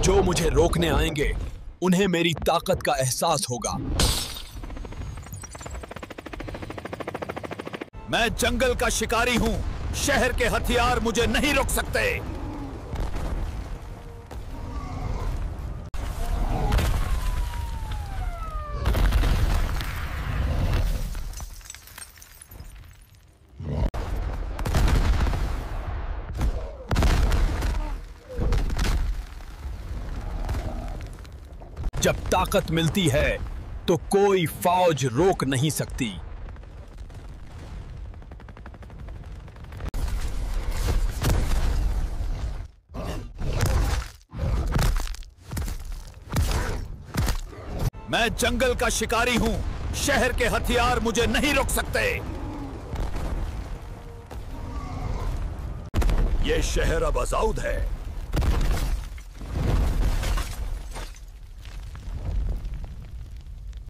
जो मुझे रोकने आएंगे उन्हें मेरी ताकत का एहसास होगा। मैं जंगल का शिकारी हूं, शहर के हथियार मुझे नहीं रोक सकते। जब ताकत मिलती है तो कोई फौज रोक नहीं सकती। मैं जंगल का शिकारी हूं, शहर के हथियार मुझे नहीं रोक सकते। ये शहर अब आजाद है।